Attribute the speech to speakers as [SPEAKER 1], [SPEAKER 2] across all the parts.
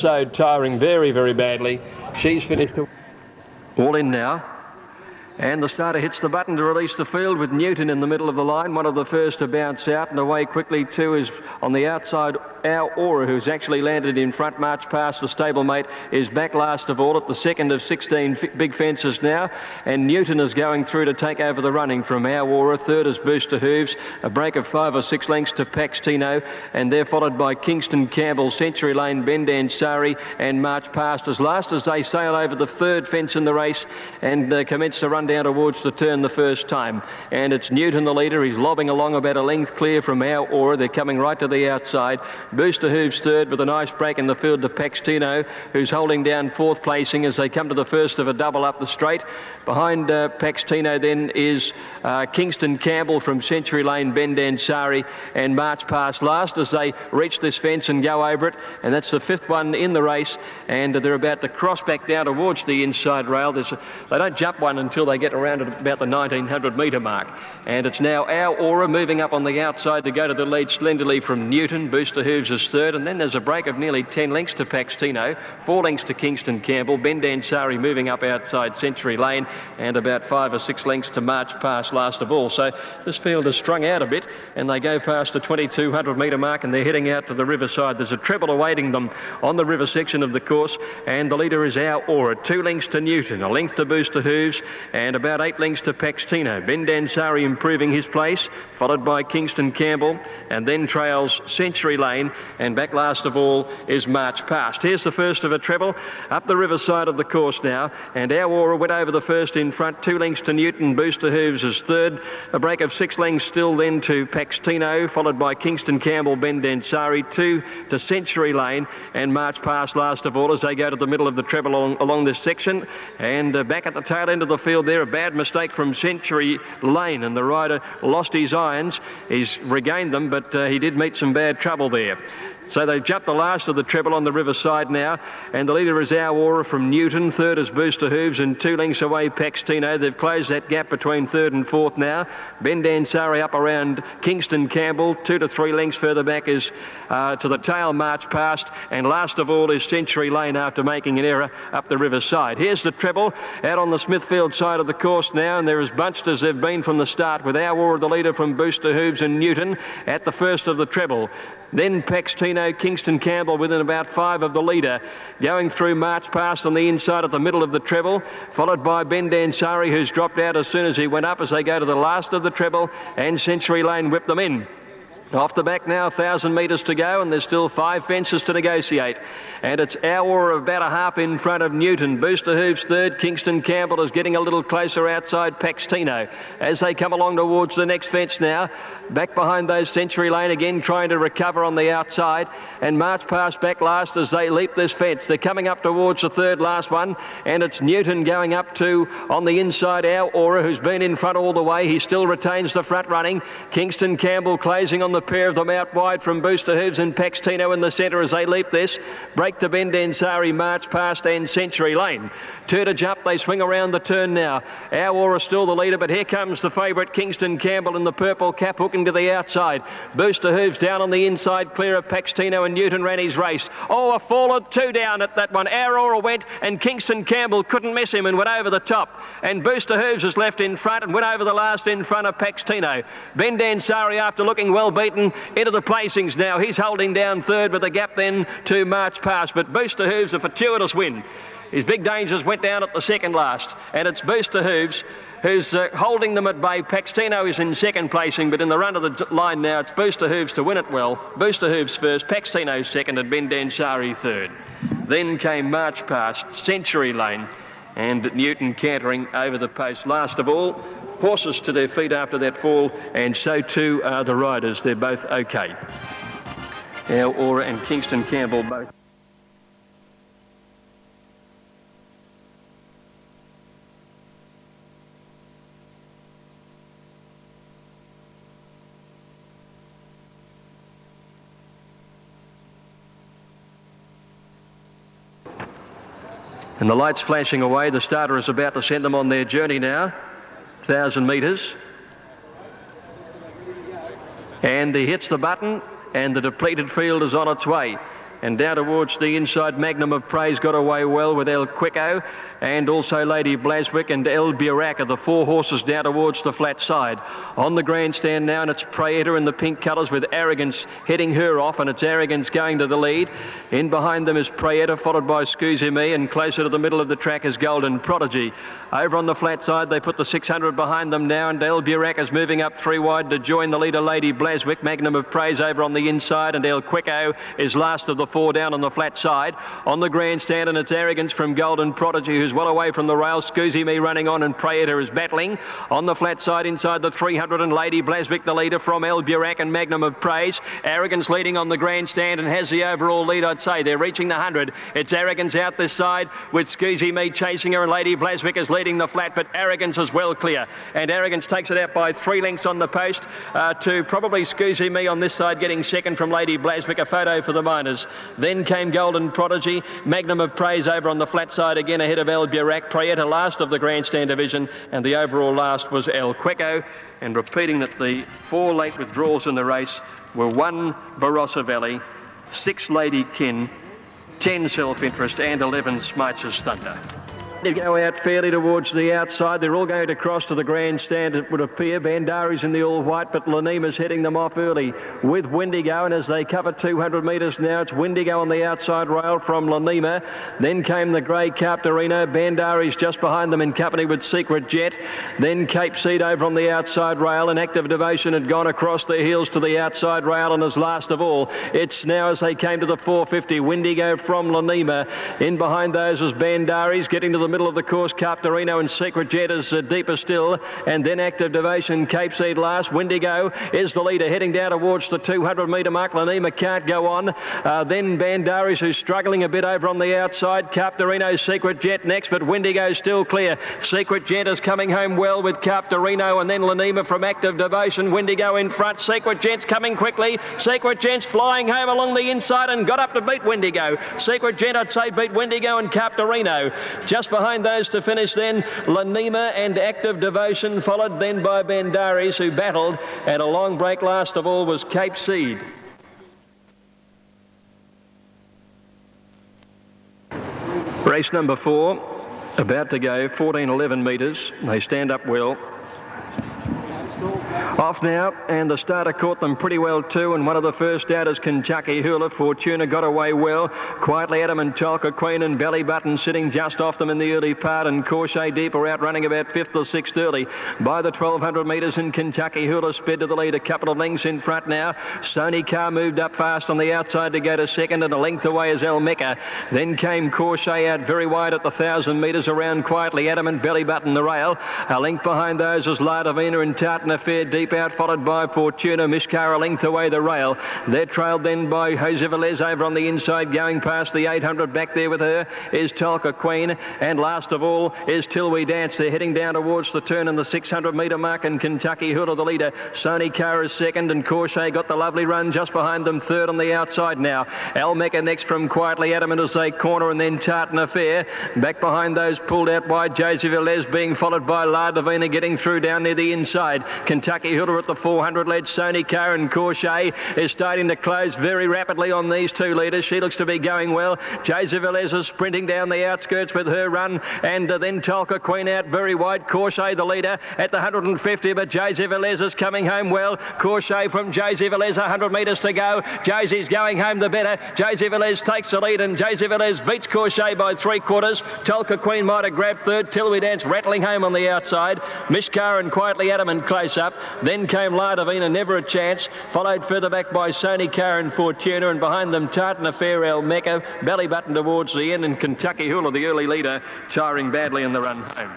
[SPEAKER 1] So tiring very, very badly. She's finished. All in now. And the starter hits the button to release the field with Newton in the middle of the line, one of the first to bounce out, and away quickly too is on the outside Our Aura, who's actually landed in front. March past the stablemate is back last of all at the second of 16 big fences now, and Newton is going through to take over the running from Our Aura. Third is Booster Hooves, a break of 5 or 6 lengths to Paxtino, and they're followed by Kingston Campbell, Century Lane, Bendansari and March past as last as they sail over the third fence in the race and commence to run down towards the turn the first time. And it's Newton the leader. He's lobbing along about a length clear from Our Aura. They're coming right to the outside. Booster Hooves third with a nice break in the field to Paxtino, who's holding down fourth placing as they come to the first of a double up the straight. Behind Paxtino then is Kingston Campbell from Century Lane, Bendansari and March past last as they reach this fence and go over it. And that's the fifth one in the race, and they're about to cross back down towards the inside rail. They don't jump one until they get around at about the 1900 metre mark. And it's now Our Aura moving up on the outside to go to the lead slenderly from Newton. Booster Hooves is third, and then there's a break of nearly 10 lengths to Paxtino, 4 lengths to Kingston Campbell, Bendansari moving up outside Century Lane, and about 5 or 6 lengths to March past last of all. So this field is strung out a bit, and they go past the 2200 metre mark and they're heading out to the riverside. There's a treble awaiting them on the river section of the course, and the leader is Our Aura. 2 lengths to Newton, a length to Booster Hooves, and about 8 lengths to Paxtino. Bendansari improving his place, followed by Kingston Campbell, and then trails Century Lane, and back last of all is March past. Here's the first of a treble up the riverside of the course now, and Our Aura went over the first in front, 2 lengths to Newton. Booster Hooves is third, a break of 6 lengths still then to Paxtino, followed by Kingston Campbell, Bendansari, 2 to Century Lane, and March past last of all as they go to the middle of the treble along this section. And back at the tail end of the field there, a bad mistake from Century Lane, and the rider lost his irons. He's regained them, but he did meet some bad trouble there. So they've jumped the last of the treble on the riverside now, and the leader is Our Aura from Newton. Third is Booster Hooves, and 2 lengths away Paxtino. They've closed that gap between third and fourth now. Bendansari up around Kingston Campbell. 2 to 3 lengths further back is to the tail March past, and last of all is Century Lane after making an error up the riverside. Here's the treble out on the Smithfield side of the course now, and they're as bunched as they've been from the start, with Our Aura the leader from Booster Hooves and Newton at the first of the treble. Then Paxtino, Kingston Campbell within about 5 of the leader, going through March past on the inside at the middle of the treble, followed by Bendansari, who's dropped out as soon as he went up as they go to the last of the treble, and Century Lane whipped them in. Off the back now, 1,000 metres to go, and there's still 5 fences to negotiate. And it's Our Aura about a half in front of Newton. Booster Hooves third. Kingston Campbell is getting a little closer outside Paxtino as they come along towards the next fence now. Back behind those, Century Lane again trying to recover on the outside, and March past back last as they leap this fence. They're coming up towards the third last one, and it's Newton going up to on the inside Our Aura, who's been in front all the way. He still retains the front running. Kingston Campbell closing on the pair of them out wide from Booster Hooves, and Paxtino in the centre as they leap this. Break to Bendansari, March past and Century Lane. 2 to jump, they swing around the turn now. Our Aura still the leader, but here comes the favourite Kingston Campbell in the purple cap hooking to the outside. Booster Hooves down on the inside, clear of Paxtino, and Newton ran his race. Oh, a fall of 2 down at that one. Our Aura went, and Kingston Campbell couldn't miss him and went over the top. And Booster Hooves is left in front and went over the last in front of Paxtino. Bendansari, after looking well beaten, into the placings now. He's holding down third with a gap then to March past, but Booster Hooves a fortuitous win. His big dangers went down at the second last, and it's Booster Hooves who's holding them at bay. Paxtino is in second placing, but in the run of the line now, it's Booster Hooves to win it well. Booster Hooves first, Paxtino second, and Bendansari third. Then came March past, Century Lane, and Newton cantering over the post. Last of all, horses to their feet after that fall, and so too are the riders. They're both okay. Our Aura and Kingston Campbell both. And the lights flashing away. The starter is about to send them on their journey now. 1,000 metres. And he hits the button, and the depleted field is on its way. And down towards the inside, Magnum of Praise got away well with El Quico, and also Lady Blaswick and El Burak are the 4 horses down towards the flat side. On the grandstand now, and it's Prayetta in the pink colours with Arrogance heading her off, and it's Arrogance going to the lead. In behind them is Prayetta, followed by Scusi Me, and closer to the middle of the track is Golden Prodigy. Over on the flat side, they put the 600 behind them now, and El Burak is moving up 3 wide to join the leader, Lady Blaswick. Magnum of Praise over on the inside, and El Quico is last of the 4 down on the flat side. On the grandstand, and it's Arrogance from Golden Prodigy, who's well away from the rail. Scusi Me running on, and Prayetta is battling. On the flat side, inside the 300, and Lady Blaswick the leader from El Burak and Magnum of Praise. Arrogance leading on the grandstand and has the overall lead, I'd say. They're reaching the 100. It's Arrogance out this side with Scusi Me chasing her, and Lady Blaswick is leading the flat, but Arrogance is well clear. And Arrogance takes it out by 3 lengths on the post to probably Scusi Me on this side, getting second from Lady Blaswick. A photo for the miners. Then came Golden Prodigy. Magnum of Praise over on the flat side again ahead of El Burak. Prayetta last of the grandstand division, and the overall last was El Quico. And repeating that the 4 late withdrawals in the race were 1 Barossa Valley, 6 Lady Kin, 10 Self-Interest, and 11 Smites' Thunder. They go out fairly towards the outside. They're all going to cross to the grandstand, it would appear. Bandari's in the all-white, but Lanima's heading them off early with Windigo, and as they cover 200 metres now, it's Windigo on the outside rail from Lanima. Then came the grey Carpterino. Bandari's just behind them in company with Secret Jet. Then Cape Seed over on the outside rail, and Active Devotion had gone across their heels to the outside rail, and as last of all, it's now as they came to the 450, Windigo from Lanima. In behind those is Bandari's getting to the middle of the course. Carpterino and Secret Jet is deeper still, and then Active Devotion, Cape Seed last. Windigo is the leader heading down towards the 200 metre mark. Lanima can't go on. Then Bandari's, who's struggling a bit over on the outside. Carpterino, Secret Jet next, but Windigo's still clear. Secret Jet is coming home well with Carpterino, and then Lanima from Active Devotion. Windigo in front. Secret Jet's coming quickly. Secret Jet's flying home along the inside and got up to beat Windigo. Secret Jet, I'd say, beat Windigo and Carpterino. Just behind those to finish then, Lanima and Active Devotion, followed then by Bandari's, who battled, and a long break last of all was Cape Seed. Race number 4, about to go 14-11 metres. They stand up well. Off now, and the starter caught them pretty well too, and one of the first out is Kentucky Hula. Fortuna got away well. Quietly Adam and Tolka Queen and Belly Button sitting just off them in the early part, and Corchet Deep are out running about 5th or 6th early. By the 1200 metres, and Kentucky Hula sped to the lead, a couple of lengths in front now. Sony Carr moved up fast on the outside to go to second, and a length away is El Mecca. Then came Corchet out very wide at the 1000 metres, around Quietly Adam and Belly Button the rail. A length behind those is La Divina and Tartan Affair deep out, followed by Fortuna. Mishkar a length away the rail. They're trailed then by Jose Velez over on the inside, going past the 800. Back there with her is Tolka Queen, and last of all is Till We Dance. They're heading down towards the turn in the 600 metre mark, and Kentucky Hula the leader. Sony Carr is second, and Corchet got the lovely run just behind them, third on the outside now. Al Mecca next from Quietly Adamant as they corner, and then Tartan Affair. Back behind those, pulled out by Jose Velez, being followed by La Divina, getting through down near the inside. Kentucky Hula at the 400 led Sony Carr, and Corchet is starting to close very rapidly on these two leaders. She looks to be going well. Jose Velez is sprinting down the outskirts with her run, and then Tolka Queen out very wide. Corchet the leader at the 150, but Jose Velez is coming home well. Corchet from Jose Velez, 100 metres to go. Jose's going home the better. Jose Velez takes the lead, and Jose Velez beats Corchet by 3/4. Tolka Queen might have grabbed third. Till We Dance rattling home on the outside. Mishkar and Quietly Adamant close up. Then came La Divina, never a chance, followed further back by Sony Carr and Fortuna, and behind them Tartan Affair, El Mecca, Belly Button towards the end, and Kentucky Hula, the early leader, tiring badly in the run home.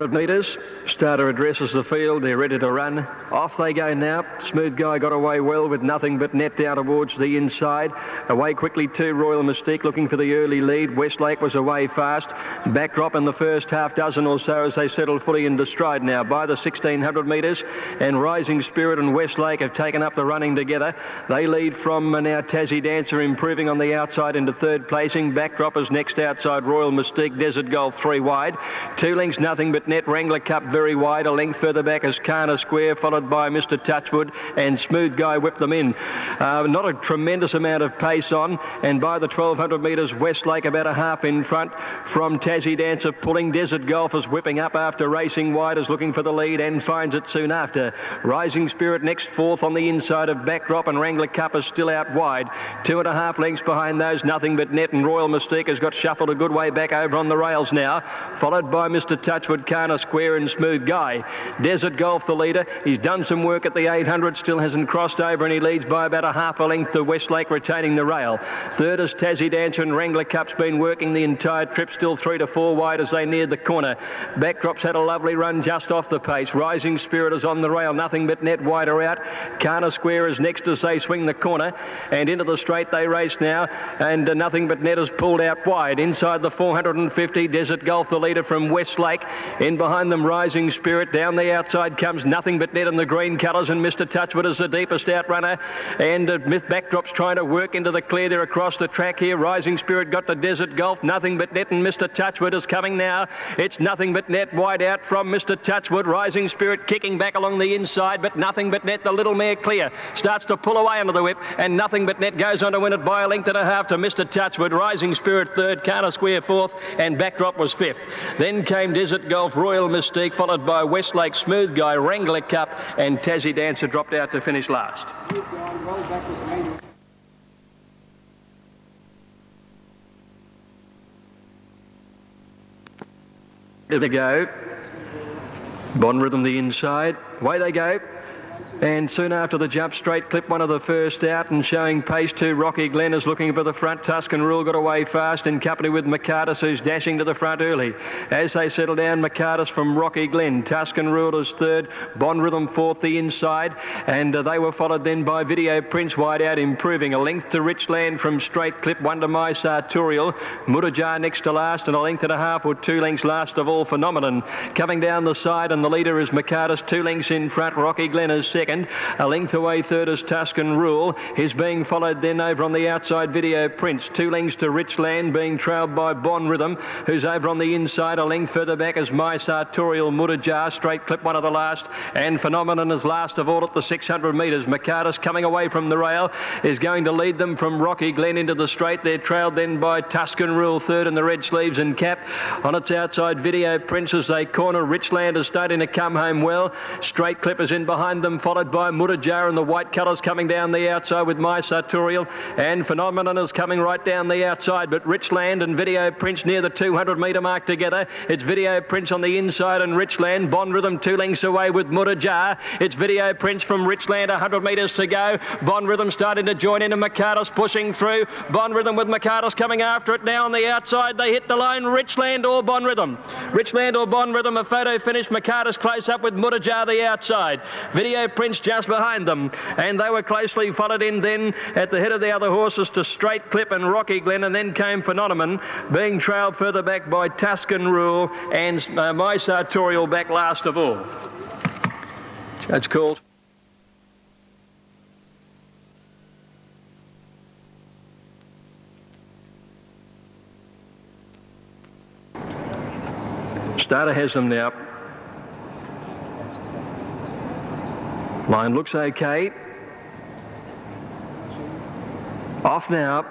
[SPEAKER 1] Metres, starter addresses the field, they're ready to run. Off they go now. Smooth Guy got away well with nothing but net down towards the inside. Away quickly too, Royal Mystique looking for the early lead. Westlake was away fast. Backdrop in the first half dozen or so as they settle fully into stride now by the 1600 metres, and Rising Spirit and Westlake have taken up the running together. They lead from now Tassie Dancer improving on the outside into third placing. Backdrop is next outside Royal Mystique. Desert Golf 3 wide. 2 lengths nothing but Net, Wrangler Cup very wide. A length further back is Kana Square, followed by Mr. Touchwood, and Smooth Guy whipped them in. Not a tremendous amount of pace on, and by the 1200 metres, Westlake about a half in front from Tassie Dancer, pulling. Desert Golf is whipping up after racing wide, is looking for the lead and finds it soon after. Rising Spirit next, fourth on the inside of Backdrop, and Wrangler Cup is still out wide. 2.5 lengths behind those, Nothing But Net, and Royal Mystique has got shuffled a good way back over on the rails now, followed by Mr. Touchwood, Kana Square and Smooth Guy. Desert Golf the leader. He's done some work at the 800, still hasn't crossed over, and he leads by about a half a length to Westlake, retaining the rail. Third is Tassie Dancer, and Wrangler Cup's been working the entire trip, still 3 to 4 wide as they neared the corner. Backdrop's had a lovely run just off the pace. Rising Spirit is on the rail. Nothing But Net wider out. Kana Square is next as they swing the corner, and into the straight they race now, and Nothing But Net has pulled out wide. Inside the 450, Desert Golf the leader from Westlake. In behind them, Rising Spirit. Down the outside comes Nothing But Net in the green colours, and Mr. Touchwood is the deepest outrunner, and Backdrop's trying to work into the clear there across the track here. Rising Spirit got the Desert Golf. Nothing But Net and Mr. Touchwood is coming now. It's Nothing But Net wide out from Mr. Touchwood. Rising Spirit kicking back along the inside, but Nothing But Net, the little mare clear, starts to pull away under the whip, and Nothing But Net goes on to win it by a length and a half to Mr. Touchwood. Rising Spirit third, Kana Square fourth, and Backdrop was fifth. Then came Desert Golf, Royal Mystique, followed by Westlake, Smooth Guy, Wrangler Cup, and Tassie Dancer dropped out to finish last. There they go. Bond Rhythm the inside. Away they go. And soon after the jump, Straight Clip, one of the first out, and showing pace to Rocky Glen is looking for the front. Tuscan Rule got away fast in company with McCartus, who's dashing to the front early. As they settle down, McCartus from Rocky Glen. Tuscan Rule is third, Bond Rhythm fourth the inside, and they were followed then by Video Prince wide out, improving. A length to Richland from Straight Clip, one to My Sartorial. Mutajar next to last, and a length and a half or 2 lengths last of all, Phenomenon. Coming down the side, and the leader is McCartus, 2 lengths in front. Rocky Glen is second. A length away third is Tuscan Rule. He's being followed then over on the outside, Video Prince. 2 lengths to Richland, being trailed by Bond Rhythm, who's over on the inside. A length further back is My Sartorial. Mutajar, Straight Clip, one of the last, and Phenomenon is last of all at the 600 metres. McCartus coming away from the rail is going to lead them from Rocky Glen into the straight. They're trailed then by Tuscan Rule third in the red sleeves and cap. On its outside, Video Prince as they corner. Richland is starting to come home well. Straight Clip is in behind them, followed by Mutajar, and the white colours coming down the outside with My Sartorial, and Phenomenon is coming right down the outside, but Richland and Video Prince near the 200 metre mark together. It's Video Prince on the inside and Richland. Bond Rhythm 2 lengths away with Mutajar. It's Video Prince from Richland, 100 metres to go. Bond Rhythm starting to join in, and McCartus pushing through. Bond Rhythm with McCartus coming after it now on the outside. They hit the line. Richland or Bond Rhythm. Richland or Bond Rhythm, a photo finish. McCartus close up with Mutajar the outside. Video Prince just behind them, and they were closely followed in then at the head of the other horses to Straight Clip and Rocky Glen, and then came Phenomenon, being trailed further back by Tuscan Rule and My Sartorial back last of all. Judge calls. Starter has them now. Line looks okay. Off now.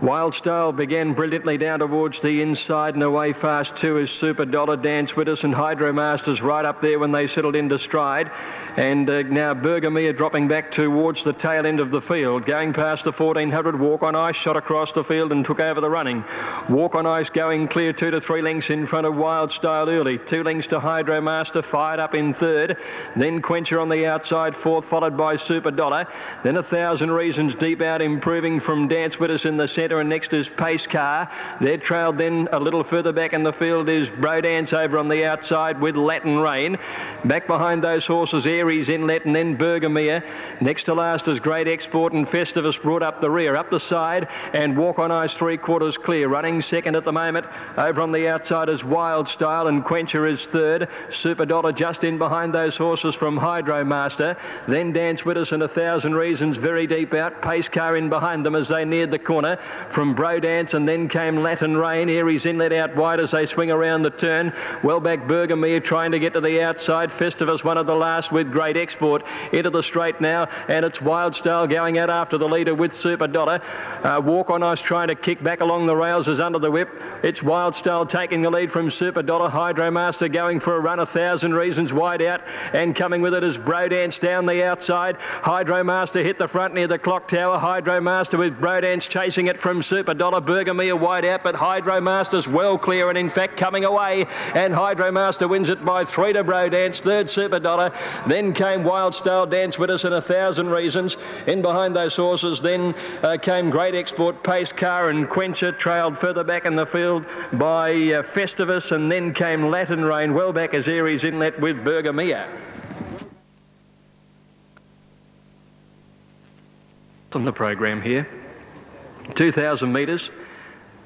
[SPEAKER 1] Wild Style began brilliantly down towards the inside, and away fast too is Super Dollar, Dance With Us, and Hydro Masters right up there when they settled into stride. And now Bergamia dropping back towards the tail end of the field, going past the 1400. Walk on Ice shot across the field and took over the running. Walk on Ice going clear 2 to 3 lengths in front of Wild Style early. 2 lengths to Hydro Master, fired up in third. Then Quencher on the outside, fourth, followed by Super Dollar. Then 1,000 Reasons deep out, improving from Dance With Us in the centre, and next is Pace Car. They're trailed then a little further back in the field is Brodance over on the outside with Latin Rain. Back behind those horses, Aries Inlet, and then Bergamia. Next to last is Great Export, and Festivus brought up the rear. Up the side, and Walk on Ice 3/4 clear. Running second at the moment. Over on the outside is Wild Style, and Quencher is third. Super Dollar just in behind those horses from Hydro Master. Then Dance With Us and 1,000 Reasons very deep out. Pace Car in behind them as they neared the corner. from Brodance, and then came Latin Rain. Aries Inlet out wide as they swing around the turn. Well back Bergamere trying to get to the outside. Festivus one of the last with Great Export into the straight now, and it's Wild Style going out after the leader with Super Dollar. Walk on Ice trying to kick back along the rails is under the whip. It's Wild Style taking the lead from Super Dollar. Hydromaster going for a run, 1,000 Reasons wide out, and coming with it is Brodance down the outside. Hydromaster hit the front near the clock tower. Hydromaster with Brodance chasing it from Super Dollar. Bergamere wide out, but Hydromaster's well clear and in fact coming away, and Hydromaster wins it by 3 to Brodance. Third Super Dollar, then came Wild Style Dance with us in 1,000 Reasons. In behind those horses then came Great Export, Pace Car and Quencher, trailed further back in the field by Festivus, and then came Latin Rain. Well back as Aries Inlet with Bergamere. On the program here, 2,000 metres.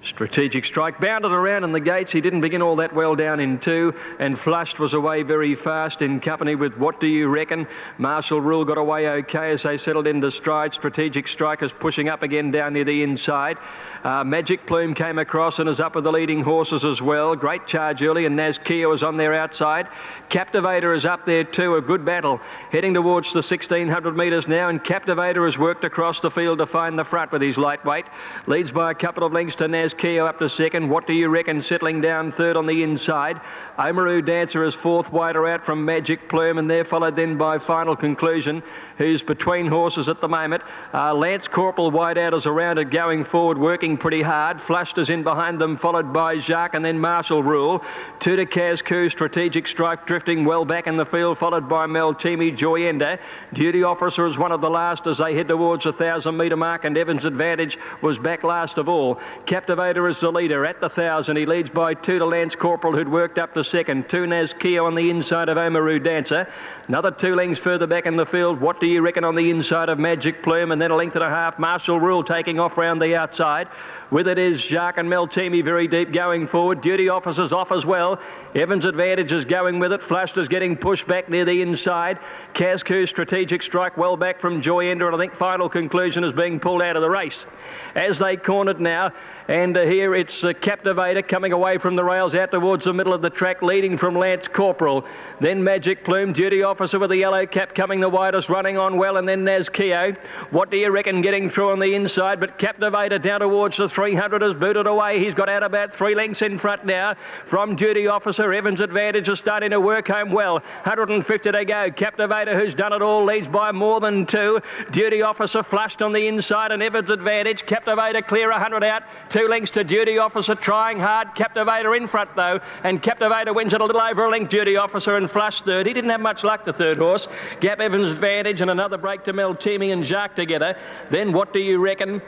[SPEAKER 1] Strategic Strike bounded around in the gates. He didn't begin all that well down in 2, and Flushed was away very fast in company with What Do You Reckon. Marshall Rule got away okay as they settled into stride. Strategic Strike is pushing up again down near the inside. Magic Plume came across and is up with the leading horses as well. Great Charge early, and Naz Kia is on their outside. Captivator is up there too, a good battle. Heading towards the 1,600 metres now, and Captivator has worked across the field to find the front with his lightweight. Leads by a couple of lengths to Naz Kia up to second. What Do You Reckon settling down third on the inside. Oamaru Dancer is fourth, wider out from Magic Plume, and they're followed then by Final Conclusion, who's between horses at the moment. Lance Corporal wide out is around it going forward, working pretty hard. Flushed is in behind them, followed by Jacques and then Marshall Rule. 2 to Cascoo, Strategic Strike drifting well back in the field, followed by Meltimi Joyenda. Duty Officer is one of the last as they head towards the 1,000 metre mark, and Evans Advantage was back last of all. Captivator is the leader at the 1,000. He leads by 2 to Lance Corporal, who'd worked up to second. 2 Naz Kia on the inside of Oamaru Dancer. Another 2 lengths further back in the field. What Do You Reckon on the inside of Magic Plume, and then a length and a half. Marshall Rule taking off round the outside. With it is Jacques and Meltimi very deep going forward. Duty Officer's off as well. Evans Advantage is going with it. Flushed is getting pushed back near the inside. Cascoo, Strategic Strike well back from Joyenda, and I think Final Conclusion is being pulled out of the race. As they cornered now, and here it's Captivator coming away from the rails out towards the middle of the track, leading from Lance Corporal. Then Magic Plume, Duty Officer with the yellow cap coming the widest, running on well, and then Naz Kia. What Do You Reckon getting through on the inside, but Captivator down towards the 300 has booted away. He's got out about 3 lengths in front now from Duty Officer. Evans Advantage is starting to work home well. 150 to go. Captivator, who's done it all, leads by more than 2. Duty Officer Flushed on the inside, and Evans Advantage. Captivator clear 100 out. 2 lengths to Duty Officer, trying hard. Captivator in front though, and Captivator wins it a little over a length. Duty Officer and Flushed third. He didn't have much luck, the third horse. Gap Evans Advantage and another break to Meltimi and Jacques together. Then What Do You Reckon?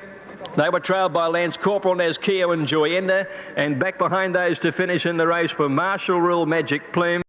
[SPEAKER 1] They were trailed by Lance Corporal, Naz Kia and Joyenda, and back behind those to finish in the race were Marshall Rule, Magic Plume.